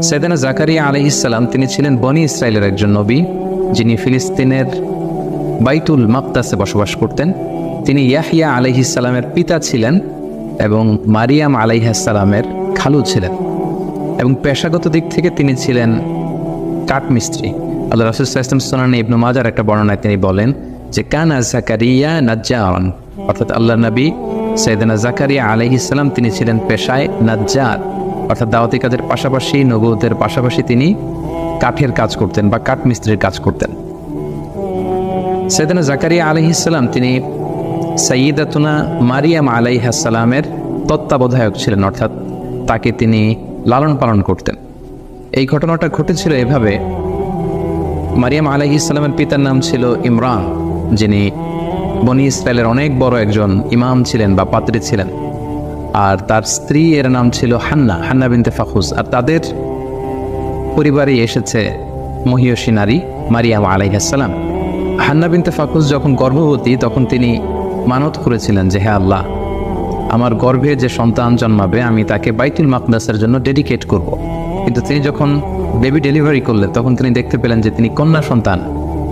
সাইয়েদনা জাকারিয়া আলাইহিস সালাম তিনি ছিলেন বনি ইসরায়েলের একজন নবী, যিনি ফিলিস্তিনের বাইতুল মাকদাসে বসবাস করতেন। তিনি ইয়াহইয়া আলাইহিস সালামের পিতা ছিলেন এবং মারিয়াম আলাইহিস সালামের খালু ছিলেন, এবং পেশাগত দিক থেকে তিনি ছিলেন কাঠমিস্ত্রি। আল্লাহ রাসূল সাল্লাল্লাহু আলাইহি ওয়াসাল্লাম সুনানে ইবনে মাজার একটা বর্ণনায় তিনি বলেন যে কানা জাকারিয়া নাজ্জারান, অর্থাৎ আল্লাহ নবী সাইয়েদনা জাকারিয়া আলাইহিস সালাম তিনি ছিলেন পেশায় নাজ্জার, অর্থাৎ দাওয়াতি কাজের পাশাপাশি নবুয়তের পাশাপাশি তিনি কাঠের কাজ করতেন বা কাঠমিস্ত্রির কাজ করতেন। সাইয়েদনা জাকারিয়া আলাইহিস সালাম তিনি সাইয়্যিদাতুনা মারিয়াম আলাইহিস সালামের তত্ত্বাবধায়ক ছিলেন, অর্থাৎ তাকে তিনি লালন পালন করতেন। এই ঘটনাটা ঘটেছিল এভাবে, মারিয়াম আলাইহিস সালামের পিতার নাম ছিল ইমরান, যিনি বনি ইসরায়েলের অনেক বড় একজন ইমাম ছিলেন বা পাত্রী ছিলেন, আর তার স্ত্রী এর নাম ছিল হান্না বিনতে ফাখুস, আর তাদের পরিবারে এসেছে মহিয়সী নারী মারিয়াম আলাইহিস সালাম। হান্না বিনতে ফাখুস যখন গর্ভবতী তখন তিনি মানত করেছিলেন যে হে আল্লাহ, আমার গর্ভে যে সন্তান জন্মাবে আমি তাকে বাইতুল মাকদাসের জন্য ডেডিকেট করব। কিন্তু তিনি যখন বেবি ডেলিভারি করলেন তখন তিনি দেখতে পেলেন যে তিনি কন্যা সন্তান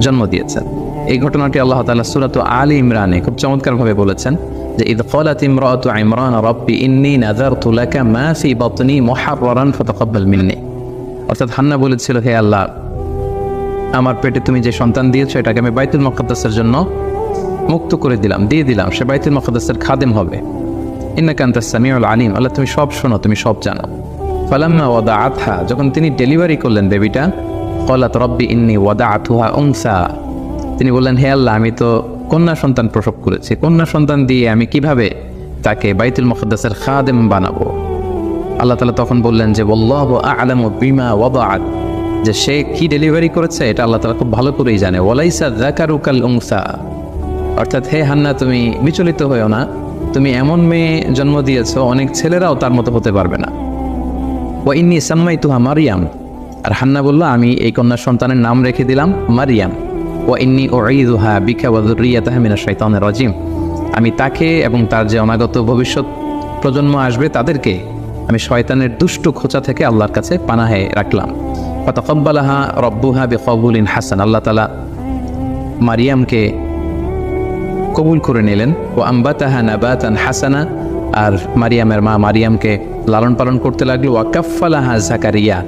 জন্ম দিয়েছেন। এই ঘটনাটি আল্লাহ তাআলা সূরাত আলী ইমরানে খুব চমৎকারভাবে বলেছেন যে ইয ক্বালাত ইমরাতু ইমরান রাব্বি ইন্নী নাযারতু লাকা মা ফি বাতনি মুহাররারান ফাতাকাব্বাল মিন্নি, অর্থাৎ হান্না বলেছিল হে আল্লাহ, আমার পেটে তুমি যে সন্তান দিয়েছো এটাকে আমি বাইতুল মুকাদ্দাসের জন্য মুক্ত করে দিলাম, দিয়ে দিলাম, সে বাইতুল মুকাদ্দাসের খাদেম হবে। ইন্নাকা আনতাস সামিউল আলিম, আল্লাহ তুমি সব শোনো, তুমি সব জানো। ফালাম্মা ওয়াদাআতহা, যখন তিনি ডেলিভারি করলেন বেবিটা, ক্বালাত রাব্বি ইন্নী ওয়াদাআতুহা উনসা, তিনি বললেন হে আল্লাহ, আমি তো কন্যা সন্তান প্রসব করেছি, কন্যা সন্তান দিয়ে আমি কিভাবে তাকে বাইতুল মুকাদ্দাসের খাদেম বানাবো। আল্লাহ তাআলা তখন বললেন যে ওয়াল্লাহু আ'লামু বিমা ওয়াদাআত, যে সে কি ডেলিভারি করেছে এটা আল্লাহ তাআলা খুব ভালো করেই জানে। ওয়ালাইসা যাকারু কাল উনসা, অর্থাৎ হে হান্না তুমি বিচলিত হয়েও না, তুমি এমন মেয়ে জন্ম দিয়েছো অনেক ছেলেরাও তার মতো হতে পারবে না। ওয়া ইন্নী সাম্মাইতুহা মারিয়াম, আর হান্না বলল আমি এই কন্যা সন্তানের নাম রেখে দিলাম মারিয়াম। ওয়া ইন্নী উঈযুহা বিকা ওয়া যুররিয়াতাহা মিনাশ শাইতানির রাজিম, আমি তাকে এবং তার যে অনাগত ভবিষ্যৎ প্রজন্ম আসবে তাদেরকে আমি শয়তানের দুষ্ট খোঁচা থেকে আল্লাহর কাছে পানাহে রাখলাম। ফাতাকাব্বালাহা রাব্বুহা বিকবুলিন হাসান, আল্লাহ তাআলা মারিয়ামকে কবুল করে নিলেন। ও আম্বাতাহা নাবাতান হাসানা, আর মারিয়ামের মা মারিয়ামকে লালন পালন করতে লাগলো। ওয়া কাফফালাহা জাকারিয়া,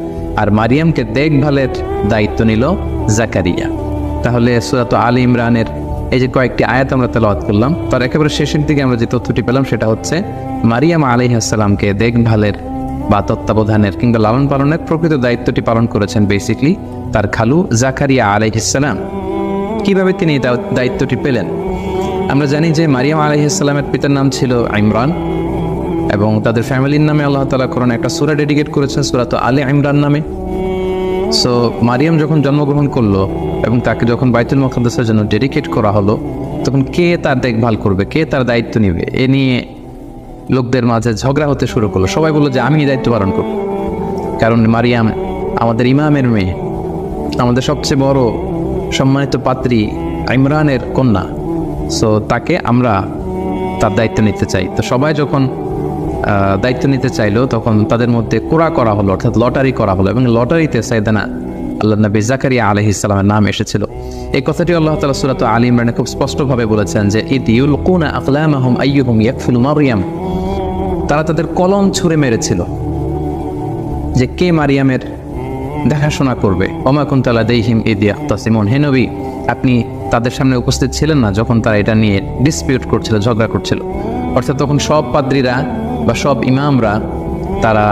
আর মারিয়ামকে দেখভালের দায়িত্ব নিল জাকারিয়া। তাহলে সূরাত আলী ইমরানের এই যে কয়েকটি আয়াত আমরা তেলাওয়াত করলাম, তার একেবারে শেষের দিকে আমরা যে তথ্যটি পেলাম সেটা হচ্ছে মারিয়াম আলাইহিস সালামকে দেখভালের বা তত্ত্বাবধানের কিংবা লালন পালনের প্রকৃত দায়িত্বটি পালন করেছেন বেসিকলি তার খালু জাকারিয়া আলাইহিস সালাম। কিভাবে তিনি এই দায়িত্বটি পেলেন? আমরা জানি যে মারিয়াম আলাইহিস সালামের পিতার নাম ছিল ইমরান, এবং তাদের ফ্যামিলির নামে আল্লাহ তাআলা কোরআনে একটা সূরা ডেডিকেট করেছেন সূরাত আলী ইমরান নামে। সো মারিয়াম যখন জন্মগ্রহণ করলো এবং তাকে যখন বাইতুল মুকাদ্দাসের জন্য ডেডিকেট করা হলো, তখন কে তার দেখভাল করবে, কে তার দায়িত্ব নেবে, এ নিয়ে লোকদের মাঝে ঝগড়া হতে শুরু করলো। সবাই বললো যে আমি এই দায়িত্ব পালন করব, কারণ মারিয়াম আমাদের ইমামের মেয়ে, আমাদের সবচেয়ে বড় সম্মানিত পাত্রী ইমরানের কন্যা, সো তাকে আমরা তার দায়িত্ব নিতে চাই। তো সবাই যখন দায়িত্ব নিতে চাইলো তখন তাদের মধ্যে কোরা করা হলো, অর্থাৎ লটারি করা হলো, এবং লটারিতে সাইয়েদনা আল্লাহ নবী জাকারিয়া আলাইহিস সালামের নাম এসেছিল। এই কথাটি আল্লাহ তাআলা সূরাত আলী ইমরানে খুব স্পষ্টভাবে বলেছেন যে ইদ ইউলকুনা আকলামাহুম আইয়ুহুম ইয়াকফুলু মারইয়াম, তারা তাদের কলম ছুঁড়ে মেরেছিল যে কে মারিয়ামের দেখাশোনা করবে। ওমা কুনতা লাদাইহিম ইদ ইয়াখতাসিমুন, হে নবী আপনি তাদের সামনে উপস্থিত ছিলেন না যখন তারা এটা নিয়ে ডিসপিউট করছিল, ঝগড়া করছিল। অর্থাৎ তখন সব পাদ্রীরা বা সব ইমামরা তারা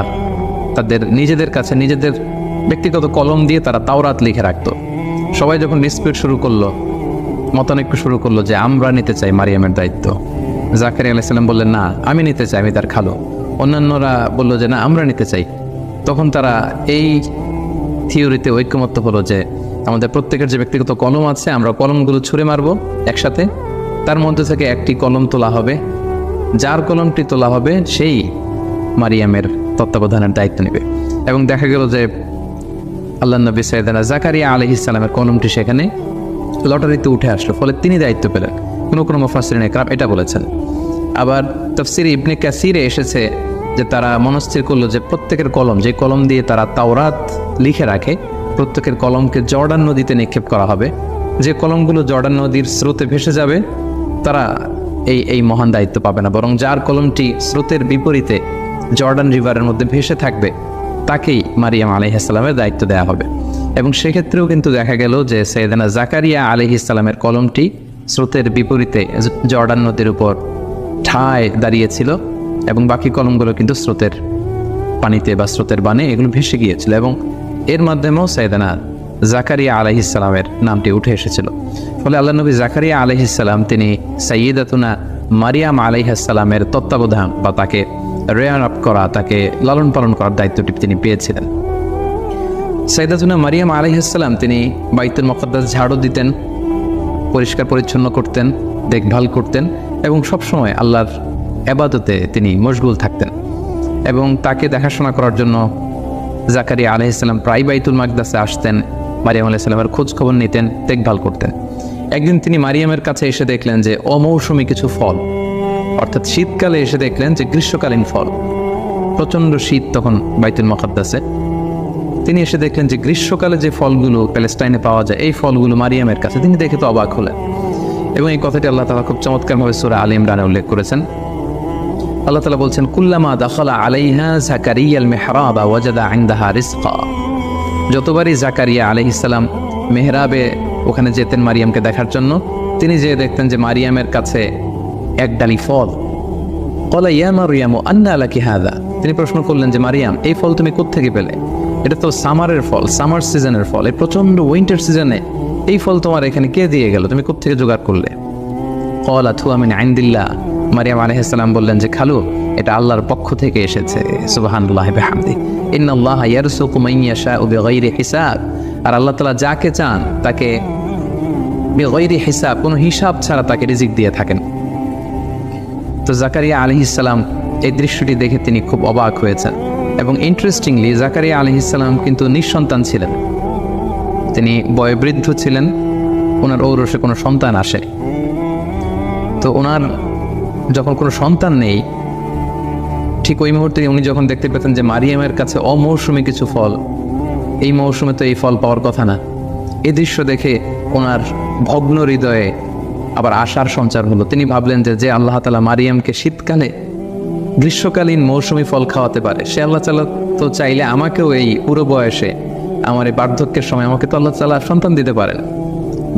তাদের নিজেদের কাছে নিজেদের ব্যক্তিগত কলম দিয়ে তারা তাওরাত লিখে রাখতো। সবাই যখন ডিসপিউট শুরু করলো, মতানৈক্য শুরু করলো যে আমরা নিতে চাই মারিয়ামের দায়িত্ব, জাকারিয়া আলাইহিস সালাম বললেন না আমি নিতে চাই, আমি তার খালো। অন্যান্যরা বললো যে না আমরা নিতে চাই। তখন তারা এই থিওরিতে ঐক্যমত্য হলো যে আমাদের প্রত্যেকের যে ব্যক্তিগত কলম আছে আমরা কলমগুলো ছুঁড়ে মারবো একসাথে, তার মধ্যে থেকে একটি কলম তোলা হবে, যার কলমটি তোলা হবে সেই মারিয়ামের তত্ত্বাবধানের দায়িত্ব নেবে। এবং দেখা গেল যে আল্লাহ নবী সাইয়েদনা জাকারিয়া আলাইহিস সালামের কলমটি সেখানে লটারিতে উঠে আসলো, ফলে তিনি দায়িত্ব পেলেন। কোনো মুফাসসিরিন ইকরাম এটা বলেছেন। আবার তাফসীরে ইবনে কাসিরে এসেছে যে তারা মনস্থির করলো যে প্রত্যেকের কলম, যে কলম দিয়ে তারা তাওরাত লিখে রাখে, প্রত্যেকের কলমকে জর্ডান নদীতে নিক্ষেপ করা হবে। যে কলমগুলো জর্ডান নদীর স্রোতে ভেসে যাবে তারা এই মহান দায়িত্ব পাবে না, বরং যার কলমটি স্রোতের বিপরীতে জর্ডান রিভারের মধ্যে ভেসে থাকবে তাকেই মারিয়াম আলাইহিস সালামের দায়িত্ব দেওয়া হবে। এবং সেক্ষেত্রেও কিন্তু দেখা গেল যে সাইয়েদানা জাকারিয়া আলাইহিস সালামের কলমটি স্রোতের বিপরীতে জর্ডান নদীর উপর ঠায় দাঁড়িয়েছিল এবং বাকি কলমগুলো কিন্তু স্রোতের পানিতে বা স্রোতের বানে এগুলো ভেসে গিয়েছিল, এবং এর মাধ্যমেও সাইয়েদানা জাকারিয়া আলাইহিস সালামের নামটি উঠে এসেছিল। ফলে আল্লাহ নবী জাকারিয়া আলাইহিস সালাম তিনি সাইয়্যিদাতুনা মারিয়াম আলাইহিস সালামের তত্ত্বাবধান বা তাকে রেয়ার আপ করা, তাকে লালন পালন করার দায়িত্বটি তিনি পেয়েছিলেন। সাইয়্যিদাতুনা মারিয়াম আলাইহিস সালাম তিনি বাইতুল মুকাদ্দাস ঝাড়ু দিতেন, পরিষ্কার পরিচ্ছন্ন করতেন, দেখভাল করতেন এবং সবসময় আল্লাহর ইবাদতে তিনি মশগুল থাকতেন। এবং তাকে দেখাশোনা করার জন্য জাকারিয়া আলাইহিস সালাম প্রায় বাইতুল মাকদাসে আসতেন, মারিয়াম আলাইহিস সালামের খোঁজ খবর নিতেন, দেখভাল করতেন। একদিন তিনি মারিয়ামের কাছে এসে দেখলেন যে অমৌসুমী কিছু ফল, অর্থাৎ শীতকালে এসে দেখলেন যে গ্রীষ্মকালীন ফল, প্রচণ্ড শীত তখন বাইতুল মুকাদ্দাসে। তিনি এসে দেখলেন যে গ্রীষ্মকালে যে ফলগুলো প্যালেস্টাইনে পাওয়া যায় এই ফলগুলো মারিয়ামের কাছে। তিনি দেখে তো অবাক হলেন, এবং এই কথাটি আল্লাহ তাআলা খুব চমৎকারভাবে সূরা আলে ইমরানে উল্লেখ করেছেন। আল্লাহ তাআলা বলছেন, কুল্লামা দাখালা আলাইহা জাকারিয়াল মিহরাবা ওয়াজাদা ইনদাহা রিজকা। যতবারই জাকারিয়া আলাইহিস সালাম মেহরাবে ওখানে যেতেন মারিয়ামকে দেখার জন্য, তিনি যে দেখতেন যে মারিয়ামের কাছে এক ডালি ফল। ক্বালা ইয়া মারইয়ামু আন্না লাকি হাযা। তিনি প্রশ্ন করলেন যে মারিয়াম, এই ফল তুমি কোত্থেকে পেলে? এটা তো সামারের ফল, সামার সিজনের ফল, এই প্রচণ্ড উইন্টার সিজনে এই ফল তোমার এখানে কে দিয়ে গেল? তুমি কোত্থেকে জোগাড় করলে? ক্বালাত হুয়া মিন ইনদিল্লাহ। মারিয়াম আলাইহিস সালাম বললেন যে খালু, এটা আল্লাহর পক্ষ থেকে এসেছে। সুবহানাল্লাহি বিহামদি। ইন্নাল্লাহা ইয়ারযুকু মান ইয়াশাউ বিগাইরি হিসাব। আর আল্লাহ তাআলা যাকে চান তাকে বিগাইরি হিসাব, কোনো হিসাব ছাড়া তাকে রিজিক দিয়ে থাকেন। তো জাকারিয়া আলাইহিস সালাম এই দৃশ্যটি দেখে তিনি খুব অবাক হয়েছেন। এবং ইন্টারেস্টিংলি জাকারিয়া আলাইহিস সালাম কিন্তু নিঃসন্তান ছিলেন, তিনি বয়োবৃদ্ধ ছিলেন, ওনার ঔরসে কোনো সন্তান আসে। তো ওনার যখন কোনো সন্তান নেই, ঠিক ওই মুহূর্তে উনি যখন দেখতে পেতেন যে মারিয়ামের কাছে অমৌসুমী কিছু ফল, এই মৌসুমে তো এই ফল পাওয়ার কথা না, এই দৃশ্য দেখে ওনার ভগ্ন হৃদয়ে আবার আশার সঞ্চার হলো। তিনি ভাবলেন যে আল্লাহ তাআলা মারিয়ামকে শীতকালে গ্রীষ্মকালীন মৌসুমী ফল খাওয়াতে পারে, সে আল্লাহ তাআলা তো চাইলে আমাকেও এই পুরো বয়সে, আমার এই বার্ধক্যের সময় আমাকে তো আল্লাহ তাআলা সন্তান দিতে পারেন।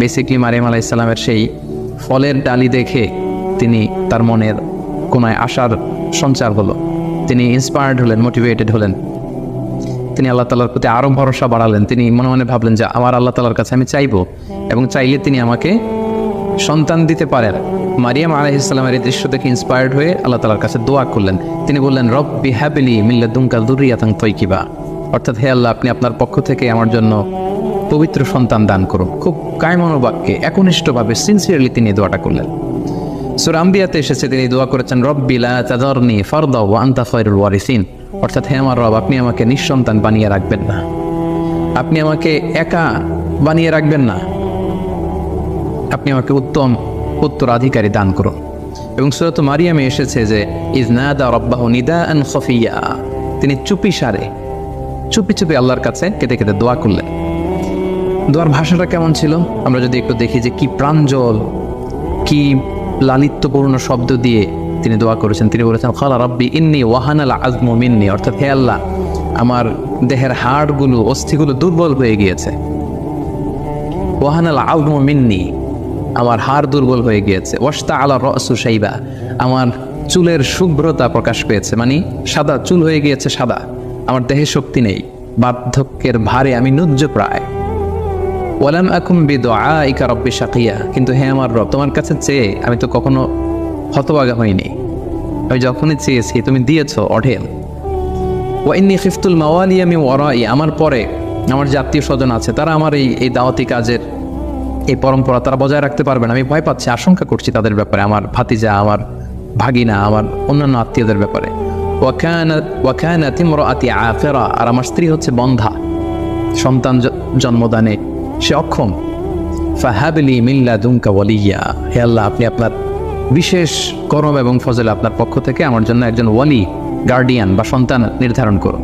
বেসিকলি মারিয়াম আলাইহিস সালামের সেই ফলের ডালি দেখে তিনি তার মনের কোনায় আশার সঞ্চার হলো, তিনি ইন্সপায়ার্ড হলেন, মোটিভেটেড হলেন। তিনি আল্লাহ তাআলার প্রতি আরও ভরসা বাড়ালেন। তিনি মনে মনে ভাবলেন যে আমার আল্লাহ তাআলার কাছে আমি চাইবো, এবং চাইলে তিনি আমাকে সন্তান দিতে পারেন। মারিয়াম আলাইহিস সালামের এই দৃশ্য দেখে ইন্সপায়ার্ড হয়ে আল্লাহ তাআলার কাছে দোয়া করলেন। তিনি বললেন, রব্বি হাবলি মিন লাদুনকা যুররিয়াতান তাইয়্যিবা, অর্থাৎ হে আল্লাহ, আপনি আপনার পক্ষ থেকে আমার জন্য পবিত্র সন্তান দান করুন। খুব কায়মনোবাক্যে, একনিষ্ঠভাবে, সিনসিয়ারলি তিনি দোয়াটা করলেন। সূরা আম্বিয়াতে এসেছে তিনি দোয়া করেছেন, রব্বি লা তাযারনি ফারদা ওয়া আনতা খায়রুল ওয়ারিসিন, অর্থাৎ হে আমার রব, আপনি আমাকে নিঃসন্তান বানিয়ে রাখবেন না, আপনি আমাকে একা বানিয়ে রাখবেন না, আপনি আমাকে উত্তম উত্তরাধিকারী দান করুন। এবং সূরাত মারিয়ামে এসেছে যে ইযনাদা রাব্বাহু নিদাআন খাফিয়া, তিনি চুপি সারে চুপি চুপি আল্লাহর কাছে কেঁদে কেঁদে দোয়া করলেন। দোয়ার ভাষাটা কেমন ছিল আমরা যদি একটু দেখি, যে কি প্রাঞ্জল, কি লালিত্যপূর্ণ শব্দ দিয়ে তিনি দোয়া করেছেন। তিনি বলেছেন, ক্বালা রাব্বি ইন্নী ওয়াহানাল আযমু মিন্নি, অর্থাৎ হে আল্লাহ, আমার দেহের হাড়গুলো, অস্থিগুলো দুর্বল হয়ে গিয়েছে। ওয়াহানাল আযমু মিন্নি, আমার হাড় দুর্বল হয়ে গিয়েছে। ওয়াশতাআলা রাসু শাইবা, আমার চুলের শুভ্রতা প্রকাশ পেয়েছে, মানে সাদা চুল হয়ে গিয়েছে সাদা, আমার দেহে শক্তি নেই, বার্ধক্যের ভারে আমি নুজ্জ প্রায়। ওয়ালাম আকুম বিদুআইকা রাব্বি শাকিয়া, কিন্তু হে আমার রব, তোমার কাছে চেয়ে আমি তো কখনো হতভাগা হইনি, আমি যখনই চেয়েছি তুমি দিয়েছো অঢেল। ওয়া ইন্নী খিফতুল মাওয়ালিয়া মিন ওয়ারাই, আমার পরে আমার যে আত্মীয় স্বজন আছে তারা আমার এই দাওয়াতি কাজের এই পরম্পরা তারা বজায় রাখতে পারবে না, আমি ভয় পাচ্ছি, আশঙ্কা করছি তাদের ব্যাপারে, আমার ভাতিজা, আমার ভাগিনা, আমার অন্যান্য আত্মীয়দের ব্যাপারে। ওয়া কানাত ইমরাআতি আকিরা, আর আমার স্ত্রী হচ্ছে বন্ধা, সন্তান জন্মদানে সে অক্ষম। ফাহাবলি মিন লাদুনকা ওয়ালিয়া, হে আল্লাহ, আপনি আপনার বিশেষ করম এবং ফজল আপনার পক্ষ থেকে আমার জন্য একজন ওয়ালি গার্ডিয়ান বা সন্তান নির্ধারণ করুন।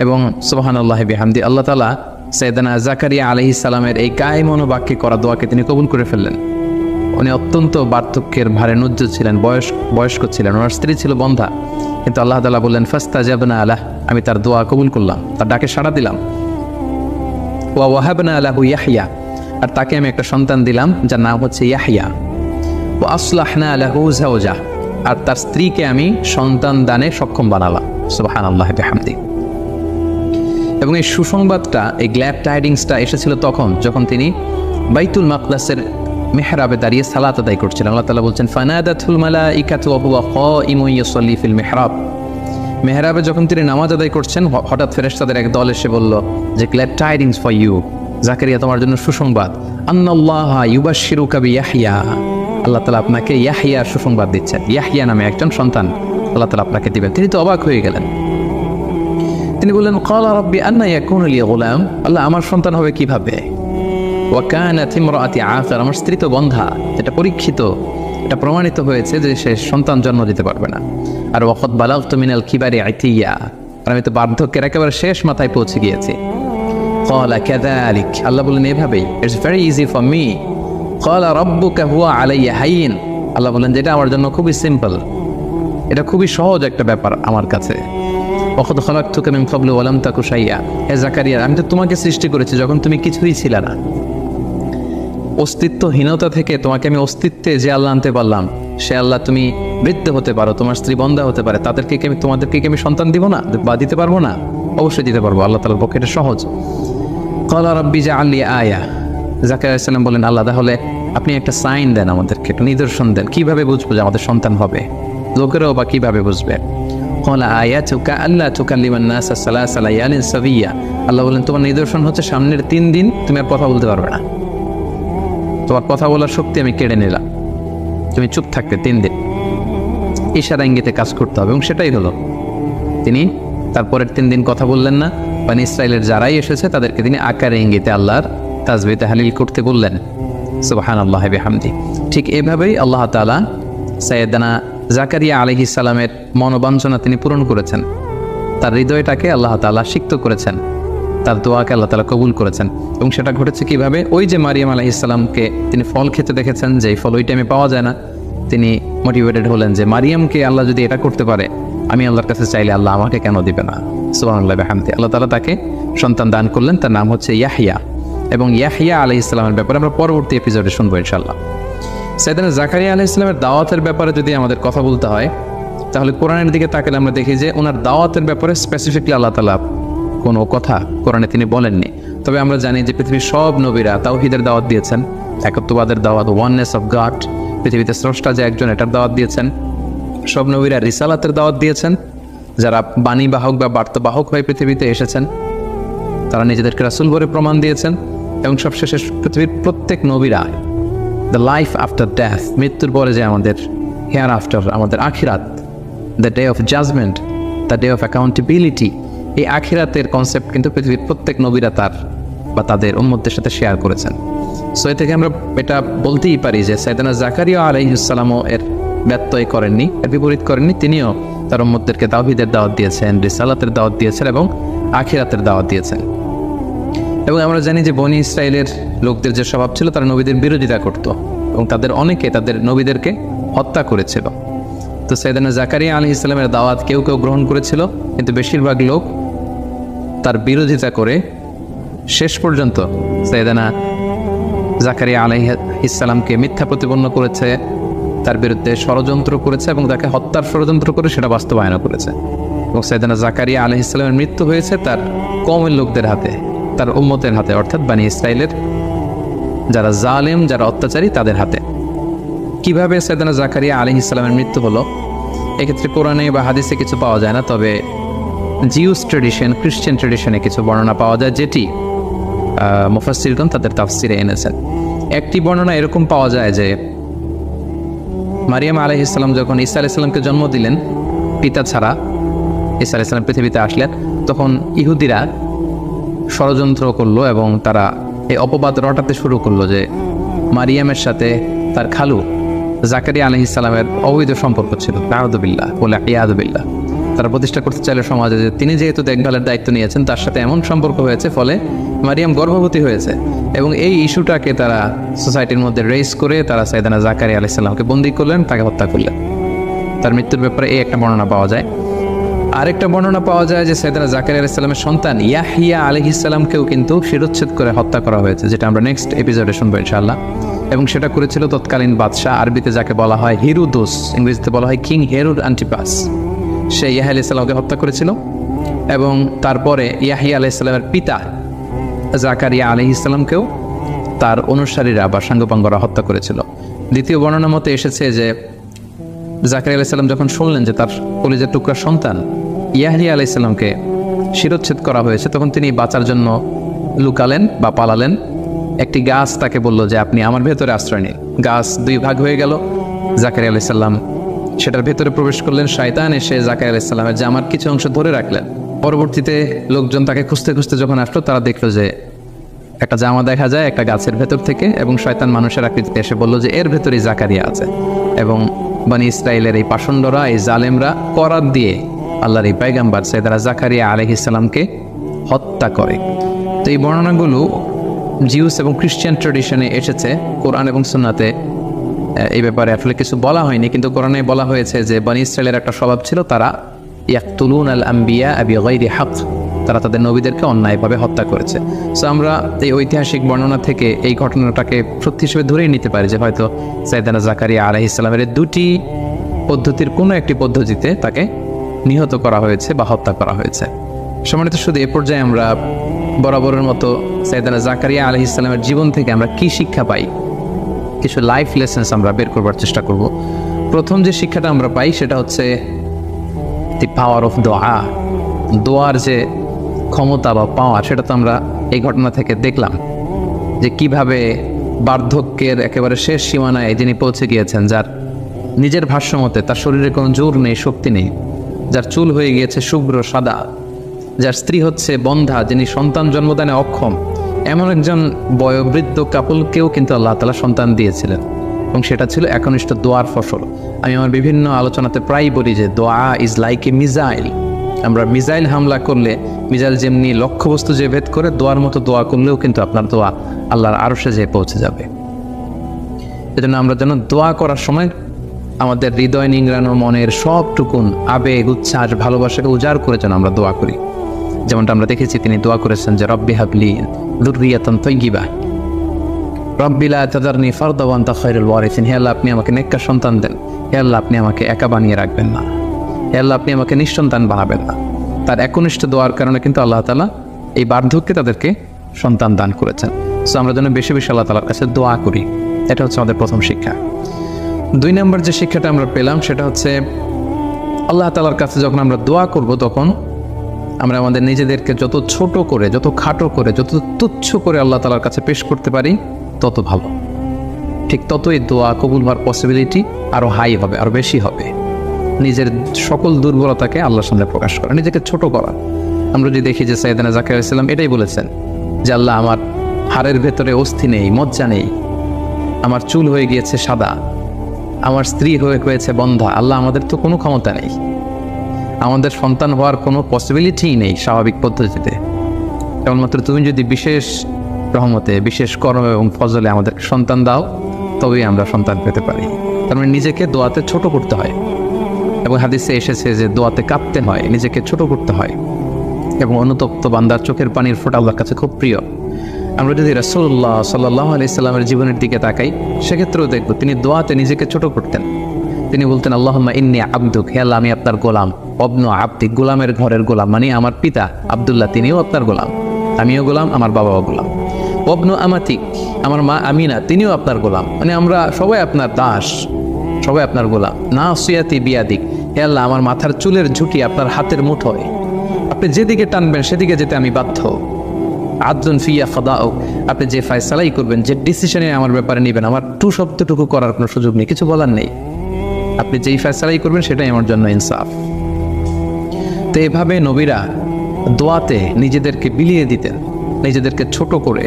এবং সুবহানাল্লাহি বিহামদি, আল্লাহ তাআলা সাইয়েদনা জাকারিয়া আলাইহিস সালামের এই কায়মন বাক্যে করা দোয়াকে তিনি কবুল করে ফেললেন। উনি অত্যন্ত বার্ধক্যের ভারে নুজ্জ ছিলেন, বয়স্ক ছিলেন, ওনার স্ত্রী ছিল বন্ধা, কিন্তু আল্লাহ তাআলা বললেন ফাস্তাজাবনা লাহ, আমি তার দোয়া কবুল করলাম, তার ডাকে সাড়া দিলাম। ওয়া ওয়াহাবনা লাহু ইয়াহইয়া, আর তাকে আমি একটা সন্তান দিলাম যার নাম হচ্ছে ইয়াহইয়া। ওয়া আসলাহনা লাহু যাওজা, আর তার স্ত্রীকে আমি সন্তান দানে সক্ষম বানালাম। সুবহানাল্লাহি বিহামদি। এবং এই সুসংবাদটা, এই গ্ল্যাড টাইডিংসটা এসেছিল তখন যখন তিনি বাইতুল মাকদাসের মেহরাবে দাঁড়িয়ে সালাত আদায় করছিলেন। আল্লাহ তাআলা বলছেন ফানাদাতুল মালাইকাতু ওয়া হুয়া কাইমুন ইউসাল্লি ফিল মিহরাব। মেহরাবে যখন তিনি নামাজ আদায় করছেন, হঠাৎ ফেরেশতাদের এক দল এসে বলল যে glad tidings for you, Zakaria তোমার জন্য সুসংবাদ, আন্নাল্লাহা ইউবাশশিরুকা বিয়াহইয়া, আল্লাহ তাআলা আপনাকে ইয়াহইয়ার সুসংবাদ দিচ্ছেন। ইয়াহইয়া নামে একজন সন্তান আল্লাহ তাআলা আপনাকে দিবেন। তিনি তো অবাক হয়ে গেলেন। তিনি বললেন ক্বালা রাব্বি আন্না ইয়াকুনু লি গুলাম, আল্লাহ আমার সন্তান হবে কিভাবে? ওয়া কানাত ইমরাআতি আকির, আমার স্ত্রী তো বন্ধা, এটা পরীক্ষিত, এটা প্রমাণিত হয়েছে যে সে সন্তান জন্ম দিতে পারবে না। আর ওয়াকাদ বালাগতু মিনাল কিবারি ইতিয়া, আর আমি তো বার্ধক্যের একেবারে শেষ মাথায় পৌঁছে গিয়েছি। ক্বালা কাযালিক, আল্লাহ বললেন এভাবেই, it's very easy for me. ক্বালা রাব্বুকা হুয়া আলাইয়া হাইয়িন, আল্লাহ বললেন যেটা আমার জন্য খুবই সিম্পল, এটা খুবই সহজ একটা ব্যাপার আমার কাছে। ওয়াকাদ খালাকতুকা মিন ক্বাবলু ওয়া লাম তাকু শাইয়্যা, হে জাকারিয়া আমি তো তোমাকে সৃষ্টি করেছি যখন তুমি কিছুই ছিলে না। অস্তিত্বহীনতা থেকে তোমাকে আমি অস্তিত্বে যে আল্লাহ আনতে পারলাম, সে আল্লাহ তুমি বৃদ্ধ হতে পারো, তোমার স্ত্রী বন্ধা হতে পারে, তোমাদেরকে কি আমি সন্তান দিব না বা দিতে পারবো না? অবশ্যই দিতে পারবো, আল্লাহ তাআলার পক্ষে এটা সহজ। ক্বালা রাব্বি জাআলনি আয়া, জাকারিয়া আলাইহিস সালাম বলেন আল্লাহ তাহলে আপনি একটা সাইন দেন আমাদেরকে, একটা নিদর্শন দেন, কিভাবে বুঝবো যে আমাদের সন্তান হবে? লোকেরাও বা কিভাবে বুঝবে? ক্বালা আয়াতুকা আল্লা তুকাল্লিমান নাসা সালাসা লায়ালিন সাবিয়্যা, আল্লাহ বলেন তোমার নিদর্শন হচ্ছে সামনের 3 দিন তুমি আর কথা বলতে পারবে না, তোমার কথা বলার শক্তি আমি কেড়ে নিলাম, তুমি চুপ থাকবে 3 দিন। ইশারা ইঙ্গিতে কাজ করতে হবে, এবং সেটাই হলো। তিনি তারপরের 3 দিন কথা বললেন না। বনী ইসরাইলের যারাই এসেছে তাদেরকে তিনি আকারে ইঙ্গিতে আল্লাহর তাসবিহ তাহলিল করতে বললেন। সুবহানাল্লাহি বিহামদি। ঠিক এভাবেই আল্লাহ তাআলা সাইয়েদনা জাকারিয়া আলাইহিস সালামের মনোবাঞ্ছনা তিনি পূরণ করেছেন, তার হৃদয়টাকে আল্লাহ তাআলা সিক্ত করেছেন, তার দোয়াকে আল্লাহ তাআলা কবুল করেছেন। এবং সেটা ঘটেছে কিভাবে? ওই যে মারিয়াম আলাইহিস সালামকে তিনি ফল খেতে দেখেছেন, যে এই ফল ওই টাইমে পাওয়া যায় না, তিনি মোটিভেটেড হলেন যে মারিয়ামকে আল্লাহ যদি এটা করতে পারে, আমি আল্লাহর কাছে চাইলে আল্লাহ আমাকে কেন দিবে না? সুবহানাল্লাহি ওয়া বিহামদিহি। আল্লাহ তাআলা তাকে সন্তান দান করলেন, তার নাম হচ্ছে ইয়াহইয়া। এবং ইয়াহইয়া আলাইহিস সালামের ব্যাপারে আমরা পরবর্তী এপিসোডে শুনবো ইনশাআল্লাহ। সাইয়েদনা জাকারিয়া আলাইহিস সালামের দাওয়াতের ব্যাপারে যদি আমাদের কথা বলতে হয়, তাহলে কোরআনের দিকে তাকালে আমরা দেখি যে ওনার দাওয়াতের ব্যাপারে স্পেসিফিকলি আল্লাহ তাআলা কোনো কথা কোরআনে তিনি বলেননি। তবে আমরা জানি যে পৃথিবীর সব নবীরা তাওহীদের দাওয়াত দিয়েছেন, একত্ববাদের দাওয়াত, ওয়াননেস অফ গড, পৃথিবীতে স্রষ্টা যে একজন, এটার দাওয়াত দিয়েছেন। সব নবীরা রিসালাতের দাওয়াত দিয়েছেন, যারা বাণীবাহক বা বার্তাবাহক হয়ে পৃথিবীতে এসেছেন তারা নিজেদেরকে রাসূল বলে প্রমাণ দিয়েছেন। এবং সবশেষে পৃথিবীর প্রত্যেক নবীরা দ্য লাইফ আফটার ডেথ, মৃত্যুর পরে যে আমাদের হেয়ার আফটার, আমাদের আখিরাত, the day of judgement, the day of accountability, এই আখিরাতের কনসেপ্ট কিন্তু পৃথিবীর প্রত্যেক নবীরা তার বা তাদের উম্মতদের সাথে শেয়ার করেছেন। সো এ থেকে আমরা এটা বলতেই পারি যে সাইয়েদনা জাকারিয়া আলাইহিস সালামও এর ব্যত্যয় করেননি, এর বিপরীত করেননি। তিনিও তার উম্মতদেরকে তাওহীদের দাওয়াত দিয়েছেন, রিসালাতের দাওয়াত দিয়েছেন এবং আখিরাতের দাওয়াত দিয়েছেন। এবং আমরা জানি যে বনী ইসরাইলের লোকদের যে স্বভাব ছিল, তারা নবীদের বিরোধিতা করত এবং তাদের অনেকে তাদের নবীদেরকে হত্যা করেছিল। তো সাইয়েদনা জাকারিয়া আলাইহিস সালামের দাওয়াত কেউ কেউ গ্রহণ করেছিল, কিন্তু বেশিরভাগ লোক তার বিরোধিতা করে শেষ পর্যন্ত সাইয়েদনা জাকারিয়া আলাইহিস সালামকে মিথ্যা প্রতিপন্ন করেছে, তার বিরুদ্ধে ষড়যন্ত্র করেছে এবং তাকে হত্যার ষড়যন্ত্র করে সেটা বাস্তবায়ন করেছে। এবং সাইয়েদনা জাকারিয়া আলাইহিস সালামের মৃত্যু হয়েছে তার কওমের লোকদের হাতে, তার উম্মতের হাতে, অর্থাৎ বনী ইসরাইলের যারা জালেম, যারা অত্যাচারী, তাদের হাতে। কিভাবে সাইয়েদনা জাকারিয়া আলাইহিস সালামের মৃত্যু হলো, এক্ষেত্রে কোরআনে বা হাদিসে কিছু পাওয়া যায় না, তবে জিউস ট্রেডিশন, খ্রিস্টান ট্রেডিশনে কিছু বর্ণনা পাওয়া যায়, যেটি মুফাসসিরগণ তাদের তাফসিরে এনেছেন। একটি বর্ণনা এরকম পাওয়া যায় যে মারিয়াম আলাইহিস সালাম যখন ঈসা আলাইহিস সালামকে জন্ম দিলেন পিতা ছাড়া, ঈসা আলাইহিস সালাম পৃথিবীতে আসলেন, তখন ইহুদিরা ষড়যন্ত্র করলো এবং তারা এই অপবাদ রটাতে শুরু করলো যে মারিয়ামের সাথে তার খালু জাকারিয়া আলাইহিস সালামের অবৈধ সম্পর্ক ছিল, নাউযুবিল্লাহ বলে ইয়াযুবিল্লাহ। তারা প্রতিষ্ঠা করতে চাইলে সমাজে যে তিনি যেহেতু দেখভালের দায়িত্ব নিয়েছেন, তার সাথে এমন সম্পর্ক হয়েছে ফলে মারিয়াম গর্ভবতী হয়েছে, এবং এই ইস্যুটাকে তারা সোসাইটির মধ্যে রেজ করে তারা সাইয়েদানা জাকারিয়া আলাইহিস সালামকে বন্দী করলেন, তাকে হত্যা করলেন। তার মৃত্যুর ব্যাপারে এই একটা বর্ণনা পাওয়া যায়। আরেকটা বর্ণনা পাওয়া যায় যে সাইয়েদানা জাকারিয়া আলাইহিস সালামের সন্তান ইয়াহইয়া আলাইহিস সালামকেও কিন্তু শিরচ্ছেদ করে হত্যা করা হয়েছে, যেটা আমরা নেক্সট এপিসোডে শুনবো ইনশাআল্লাহ। এবং সেটা করেছিল তৎকালীন বাদশাহ, আরবিতে যাকে বলা হয় হিরোদোস, ইংরেজিতে বলা হয় কিং হেরোড অ্যান্টিপাস। সে ইয়াহইয়া আলাইহিস সালামকে হত্যা করেছিল, এবং তারপরে ইয়াহইয়া আলাইহিস সালামের পিতা জাকারিয়া আলাইহিস সালামকেও তার অনুসারীরা বা সাঙ্গপাঙ্গরা হত্যা করেছিল। দ্বিতীয় বর্ণনা মতে এসেছে যে জাকারিয়া আলাইহিস সালাম যখন শুনলেন যে তার কলিজার টুকরা সন্তান ইয়াহইয়া আলাইহিস সালামকে শিরচ্ছেদ করা হয়েছে, তখন তিনি বাঁচার জন্য লুকালেন বা পালালেন। একটি গাছ তাকে বলল যে আপনি আমার ভেতরে আশ্রয় নিন। গাছ দুই ভাগ হয়ে গেল, জাকারিয়া আলাইহিস সালাম সেটার ভেতরে প্রবেশ করলেন। শয়তান এসে জাকারিয়া আলাইহিস সালামের জামার কিছু অংশ ধরে রাখলেন। পরবর্তীতে লোকজন তাকে খুঁজতে খুঁজতে যখন আসলো, তারা দেখলো যে একটা জামা দেখা যায় একটা গাছের ভেতর থেকে, এবং শয়তান মানুষের আকৃতিতে এসে বলল যে এর ভেতরেই জাকারিয়া আছে। এবং বনি ইসরাইলের এই পাষণ্ডরা, এই জালেমরা করাত দিয়ে আল্লাহর এই পয়গম্বর সাইয়েদানা জাকারিয়া আলাইহিস সালামকে হত্যা করে। তো এই বর্ণনাগুলো জিউস এবং খ্রিস্টান ট্র্যাডিশনে এসেছে। কোরআন এবং সুন্নাতে এই ব্যাপারে আসলে কিছু বলা হয়নি, কিন্তু কোরআনে বলা হয়েছে যে বনি ইসরাইলের একটা স্বভাব ছিল, তারা ইয়াকতুলুন আল আম্বিয়া বিগাইরি হক, তারা তাদের নবীদেরকে অন্যায়ভাবে হত্যা করেছে। সো আমরা এই ঐতিহাসিক বর্ণনা থেকে এই ঘটনাটাকে সত্যি হিসেবে ধরেই নিতে পারি যে হয়তো সাইয়েদানা জাকারিয়া আলাইহিস সালামের দুটি পদ্ধতির কোনো একটি পদ্ধতিতে তাকে নিহত করা হয়েছে বা হত্যা করা হয়েছে। সম্মানিত শুধু এ পর্যায়ে আমরা বরাবরের মতো সাইয়েদানা জাকারিয়া আলাইহিস সালামের জীবন থেকে আমরা কি শিক্ষা পাই, কিছু লাইফ লেসেন্স আমরা বের করবার চেষ্টা করব। প্রথম যে শিক্ষাটা আমরা পাই সেটা হচ্ছে দি পাওয়ার অফ দোয়া। দোয়ার যে ক্ষমতা বা পাওয়ার, সেটা তো আমরা এই ঘটনা থেকে দেখলাম যে কিভাবে বার্ধক্যের একেবারে শেষ সীমানায় যিনি পৌঁছে গিয়েছেন, যার নিজের ভাষ্যমতে তার শরীরে কোনো জোর নেই, শক্তি নেই, যার চুল হয়ে গিয়েছে শুভ্র সাদা, যার স্ত্রী হচ্ছে বন্ধা, যিনি সন্তান জন্মদানে অক্ষম, এমন একজন বয়োবৃদ্ধ কাপলকেও কিন্তু আল্লাহ তাআলা সন্তান দিয়েছিলেন, এবং সেটা ছিল একনিষ্ঠ দোয়ার ফসল। আমি আমার বিভিন্ন আলোচনাতে প্রায় বলি যে দোয়া ইজ লাইক এ মিসাইল। আমরা মিসাইল হামলা করলে মিসাইল যেমনি লক্ষ্যবস্তু যে ভেদ করে, দোয়ার মতো দোয়া করলেও কিন্তু আপনার দোয়া আল্লাহর আরশে যেয়ে পৌঁছে যাবে। এজন্য আমরা যেন দোয়া করার সময় আমাদের হৃদয় নিংড়ানো মনের সবটুকুন আবেগ, উচ্ছ্বাস, ভালোবাসাকে উজাড় করে যেন আমরা দোয়া করি। যেমনটা আমরা দেখেছি তিনি দোয়া করেছেন যে রব্বি হাবলি যুররিয়াতান তাইয়্যিবা, রব্বি লা তাযারনি ফারদা ওয়া আনতা খায়রুল ওয়ারিসিন। হে আল্লাহ, আপনি আমাকে নেককার সন্তান দেন। হে আল্লাহ, আপনি আমাকে একা বানিয়ে রাখবেন না। হে আল্লাহ, আপনি আমাকে নিঃসন্তান বানাবেন না। তার একনিষ্ঠ দোয়ার কারণে কিন্তু আল্লাহ তাআলা এই বার্ধক্যে তাদেরকে সন্তান দান করেছেন। সো আমরা যেন বেশি বেশি আল্লাহ তাআলার কাছে দোয়া করি, এটা হচ্ছে আমাদের প্রথম শিক্ষা। দুই নম্বর যে শিক্ষাটা আমরা পেলাম সেটা হচ্ছে আল্লাহ তাআলার কাছে যখন আমরা দোয়া করব, তখন আমরা আমাদের নিজেদেরকে যত ছোট করে, যত খাটো করে, যত তুচ্ছ করে আল্লাহ তাআলার কাছে পেশ করতে পারি, তত ভালো। ঠিক ততই দোয়া কবুল হওয়ার পসিবিলিটি আরও হাই হবে, আরও বেশি হবে। নিজের সকল দুর্বলতাকে আল্লাহর সামনে প্রকাশ করা, নিজেকে ছোট করা। আমরা যদি দেখি যে সাইয়েদানা জাকারিয়া আলাইহিস সালাম এটাই বলেছেন যে আল্লাহ, আমার হাড়ের ভেতরে অস্থি নেই, মজ্জা নেই, আমার চুল হয়ে গিয়েছে সাদা, আমার স্ত্রী হয়েছে বন্ধা। আল্লাহ, আমাদের তো কোনো ক্ষমতা নেই, আমাদের সন্তান হওয়ার কোনো পসিবিলিটিই নেই স্বাভাবিক পদ্ধতিতে। কেবলমাত্র তুমি যদি বিশেষ রহমতে, বিশেষ কর্ম এবং ফজলে আমাদের সন্তান দাও, তবেই আমরা সন্তান পেতে পারি। তার মানে নিজেকে দোয়াতে ছোট করতে হয়, এবং হাদিসে এসেছে যে দোয়াতে কাঁপতে হয়, নিজেকে ছোট করতে হয়, এবং অনুতপ্ত বান্দার চোখের পানির ফোঁটা আল্লাহর কাছে খুব প্রিয়। আমরা যদি রাসূলুল্লাহ সাল্লাল্লাহু আলাইহি সাল্লামের জীবনের দিকে তাকাই, সেক্ষেত্রেও দেখব তিনি দোয়াতে নিজেকে ছোট করতেন। তিনি বলতেন আল্লাহুম্মা ইন্নী আবদুক, হে আল্লাহ, আমি আপনার গোলাম। অবনু আবদি, গোলামের ঘরের গোলাম, মানে আমার পিতা আব্দুল্লাহ তিনিও আপনার গোলাম, আমিও গোলাম, আমার বাবাও গোলাম। অবনু আমাতিক, আমার মা আমিনা তিনিও আপনার গোলাম, মানে আমরা সবাই আপনার দাস, সবাই আপনার গোলাম। নাসিয়াতি বিয়াদিক, হে আল্লাহ, আমার মাথার চুলের ঝুঁটি আপনার হাতের মুঠোয়, আপনি যেদিকে টানবেন সেদিকে যেতে আমি বাধ্য। আদলুন ফিয়া ফাদাউ, আপনি যে ফয়সালাই করবেন, যে ডিসিশনে আমার ব্যাপারে নেবেন, আমার টু শব্দটুকু করার কোনো সুযোগ নেই, কিছু বলার নেই। আপনি যেই ফয়সালাই করবেন সেটাই আমার জন্য ইনসাফ। তো এভাবে নবীরা দোয়াতে নিজেদেরকে বিলিয়ে দিতেন, নিজেদেরকে ছোট করে,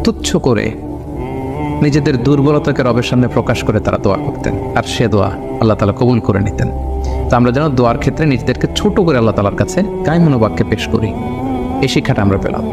তুচ্ছ করে, নিজেদের দুর্বলতাকে রবের সামনে প্রকাশ করে তারা দোয়া করতেন, আর সে দোয়া আল্লাহ তাআলা কবুল করে নিতেন। তো আমরা যেন দোয়ার ক্ষেত্রে নিজেদেরকে ছোট করে আল্লাহ তাআলার কাছে কায়মনোবাক্যে পেশ করি, এই শিক্ষাটা আমরা পেলাম।